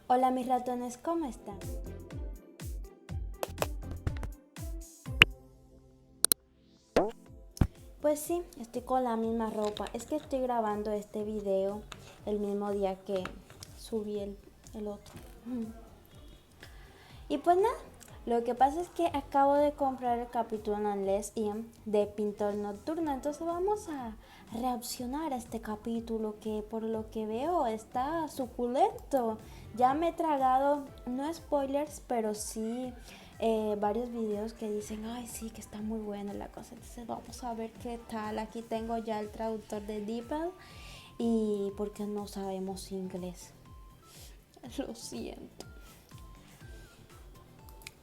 Hola mis ratones, ¿cómo están? Pues sí, estoy con la misma ropa. Es que estoy grabando este video el mismo día que subí el otro. Y pues nada, lo que pasa es que acabo de comprar el capítulo en inglés de Pintor Nocturno. Entonces vamos a reaccionar a este capítulo que por lo que veo está suculento. Ya me he tragado, no spoilers, pero sí varios videos que dicen, ay sí, que está muy buena la cosa. Entonces vamos a ver qué tal. Aquí tengo ya el traductor de Deeple y porque no sabemos inglés. Lo siento.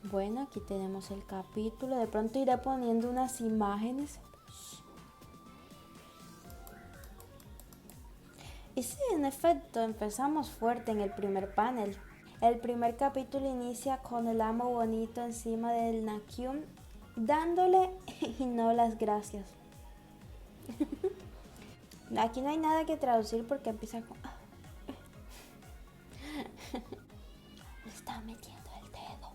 Bueno, aquí tenemos el capítulo. De pronto iré poniendo unas imágenes. Y sí, en efecto, empezamos fuerte en el primer panel. El primer capítulo inicia con el amo bonito encima del Nakyum, dándole y no las gracias. Aquí no hay nada que traducir porque empieza con... Le está metiendo el dedo.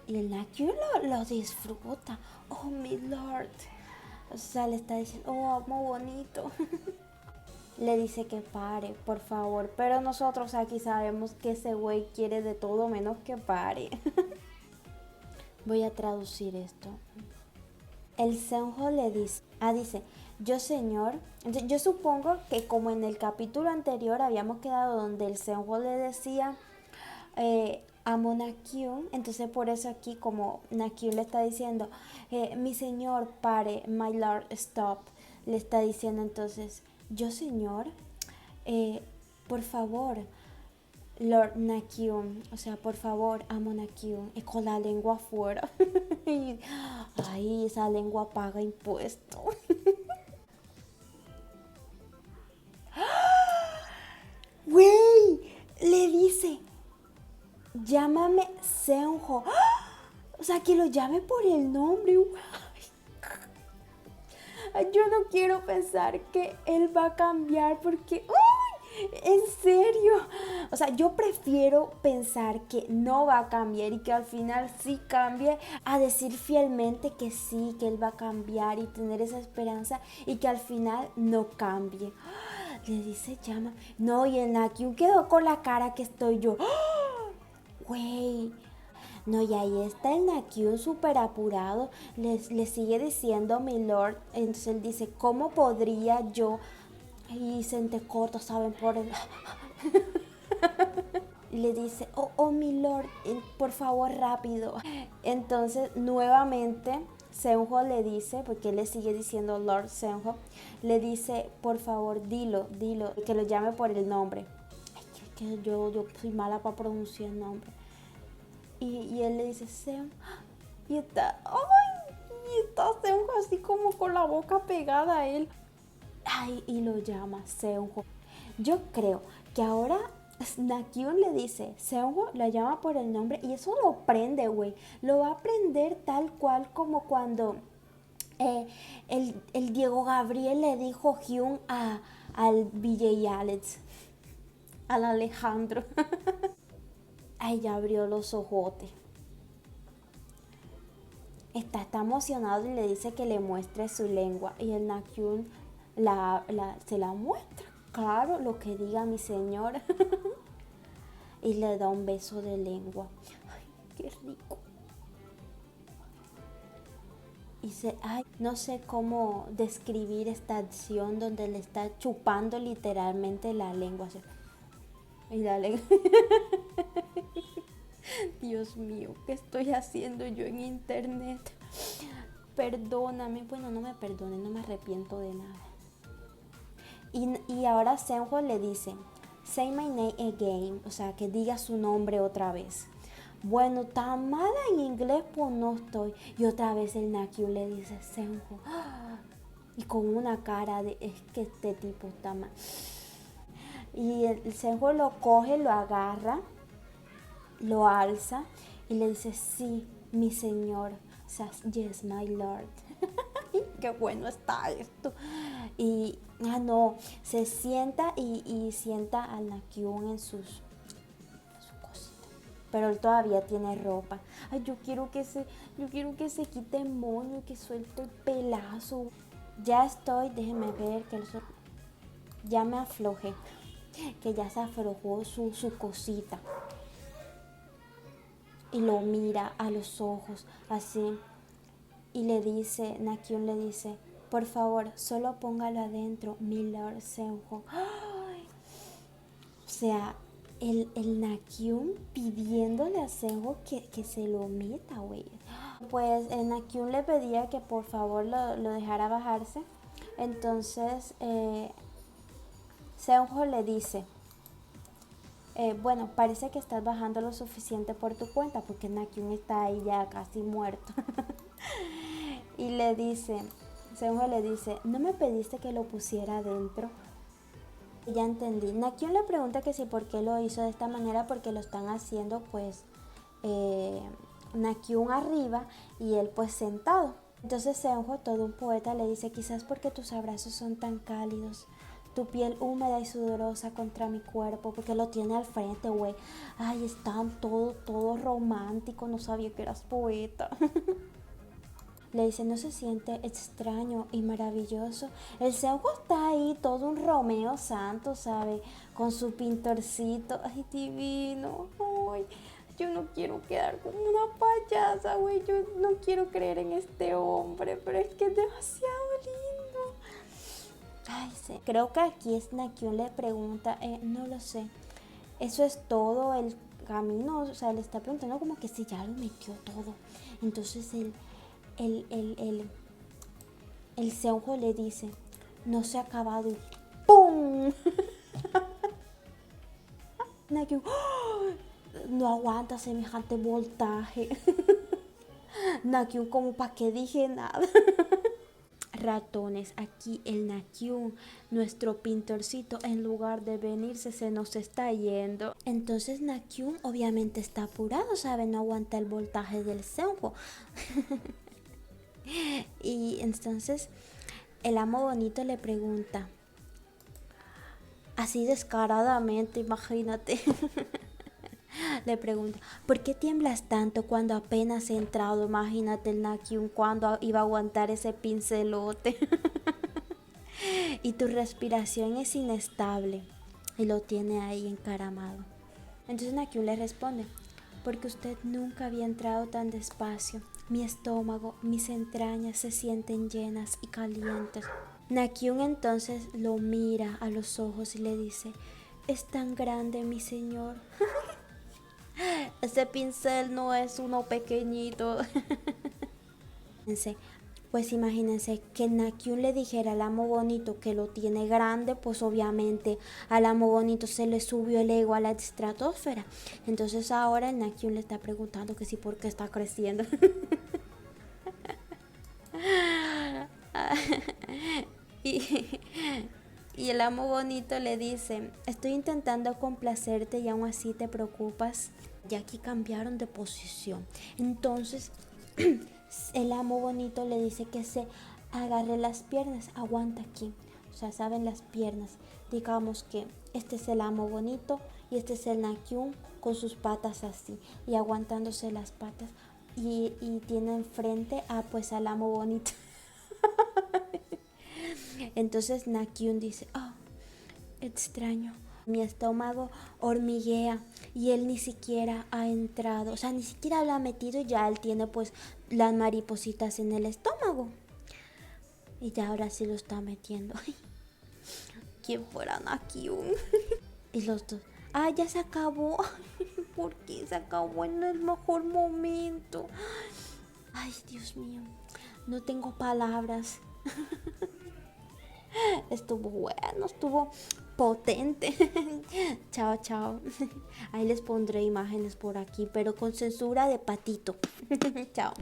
Y el Nakyum lo disfruta. Oh, mi lord. O sea, le está diciendo, oh, amo bonito. Le dice que pare, por favor. Pero nosotros aquí sabemos que ese güey quiere de todo menos que pare. Voy a traducir esto. El Senjo le dice, yo señor, yo supongo que como en el capítulo anterior habíamos quedado donde el Senjo le decía a Nakyun, entonces por eso aquí como Nakyun le está diciendo, mi señor, pare, my lord, stop, le está diciendo entonces, yo señor, eh, por favor, Lord Nakyun, o sea, por favor, amo Nakyun, y con la lengua afuera. Ay, esa lengua paga impuesto. Güey, le dice, llámame Seonjo. O sea, que lo llame por el nombre. Yo no quiero pensar que él va a cambiar porque... ¡Uy! En serio. O sea, yo prefiero pensar que no va a cambiar y que al final sí cambie a decir fielmente que sí, que él va a cambiar y tener esa esperanza y que al final no cambie. Le dice llama. No, y en la que quedó con la cara que estoy yo. Güey. No, y ahí está el Nakyun súper apurado, le sigue diciendo mi lord, entonces él dice, ¿cómo podría yo? Y se entrecorta, ¿saben? Por el... Y le dice, oh mi lord, por favor rápido. Entonces nuevamente Seonjo le dice, porque él le sigue diciendo Lord Seonjo, le dice, por favor dilo, que lo llame por el nombre. Ay, que yo soy mala para pronunciar el nombre. Y él le dice, Seon, y está, ay, y está Seonjo así como con la boca pegada a él. Ay, y lo llama Seonjo. Yo creo que ahora Nakyun le dice, Seonjo la llama por el nombre y eso lo prende, güey. Lo va a prender tal cual como cuando el Diego Gabriel le dijo Hyun al BJ Alex, al Alejandro. Ay, ya abrió los ojotes. Está emocionado y le dice que le muestre su lengua. Y el Nakyun se la muestra. Claro, lo que diga mi señor. Y le da un beso de lengua. Ay, qué rico. Y no sé cómo describir esta acción donde le está chupando literalmente la lengua. Así. Y la lengua. Dios mío, ¿qué estoy haciendo yo en internet? Perdóname. Bueno, no me perdone, no me arrepiento de nada. Y ahora Seonjo le dice, say my name again, o sea, que diga su nombre otra vez. Bueno, tan mala en inglés pues no estoy. Y otra vez el Nakyun le dice Seonjo. Y con una cara de, es que este tipo está mal. Y el Seonjo lo coge, lo agarra, lo alza y le dice, sí, mi señor. O sea, yes, my lord. Qué bueno está esto. Y no, se sienta y sienta al Nakyun pero él todavía tiene ropa. Ay, yo quiero que se quite el moño y que suelte el pelazo. Ya estoy, déjenme ver que ya me aflojé, que ya se aflojó su cosita. Y lo mira a los ojos, así, y le dice, Nakyun le dice, por favor, solo póngalo adentro, Milord Seonjo. O sea, el Nakyun pidiéndole a Seonjo que se lo meta, güey. Pues el Nakyun le pedía que por favor lo dejara bajarse. Entonces, Seonjo le dice, bueno, parece que estás bajando lo suficiente por tu cuenta, porque Nakyun está ahí ya casi muerto. Y le dice, Seonjo le dice, ¿no me pediste que lo pusiera adentro? Ya entendí. Nakyun le pregunta que si por qué lo hizo de esta manera, porque lo están haciendo pues Nakyun arriba y él pues sentado. Entonces Seonjo, todo un poeta, le dice, quizás porque tus abrazos son tan cálidos, tu piel húmeda y sudorosa contra mi cuerpo, porque lo tiene al frente, güey. Ay, están todo romántico, no sabía que eras poeta. Le dice, ¿no se siente extraño y maravilloso? El Seonjo está ahí, todo un Romeo santo, ¿sabe? Con su pintorcito, ay, divino. Ay, yo no quiero quedar como una payasa, güey. Yo no quiero creer en este hombre, pero es que es demasiado lindo. Ay, sí. Creo que aquí es Nakyun le pregunta, no lo sé. Eso es todo el camino, o sea, le está preguntando como que si ya lo metió todo. Entonces el Seonjo le dice, no se ha acabado, y ¡pum! Nakyun, ¡oh! No aguanta semejante voltaje. Nakyun, como para qué dije nada. Ratones, aquí el Nakyun, nuestro pintorcito, en lugar de venirse, se nos está yendo. Entonces Nakyun obviamente está apurado, ¿sabe? No aguanta el voltaje del Seonjo. Y entonces el amo bonito le pregunta, así descaradamente, imagínate. Le pregunta, ¿por qué tiemblas tanto cuando apenas he entrado? Imagínate el Nakyun cuando iba a aguantar ese pincelote. Y tu respiración es inestable. Y lo tiene ahí encaramado. Entonces Nakyun le responde, porque usted nunca había entrado tan despacio. Mi estómago, mis entrañas se sienten llenas y calientes. Nakyun entonces lo mira a los ojos y le dice, es tan grande, mi señor. Ese pincel no es uno pequeñito. Pues imagínense que Nakyun le dijera al amo bonito que lo tiene grande, pues obviamente al amo bonito se le subió el ego a la estratosfera. Entonces ahora el Nakyun le está preguntando que si por qué está creciendo. Y el amo bonito le dice, estoy intentando complacerte y aún así te preocupas. Y aquí cambiaron de posición. Entonces el amo bonito le dice que se agarre las piernas, aguanta aquí. O sea, saben, las piernas. Digamos que este es el amo bonito y este es el Nakyun con sus patas así y aguantándose las patas. Y tiene enfrente a pues al amo bonito. Entonces Nakyun dice, oh, extraño. Mi estómago hormiguea y él ni siquiera ha entrado, o sea, ni siquiera lo ha metido y ya él tiene pues las maripositas en el estómago. Y ya ahora sí lo está metiendo. ¿Quién fuera Nakyun? Y los dos, ya se acabó. ¿Por qué se acabó en el mejor momento? Ay, Dios mío, no tengo palabras. Estuvo bueno, estuvo potente. Chao, chao. Ahí les pondré imágenes por aquí, pero con censura de patito. Chao.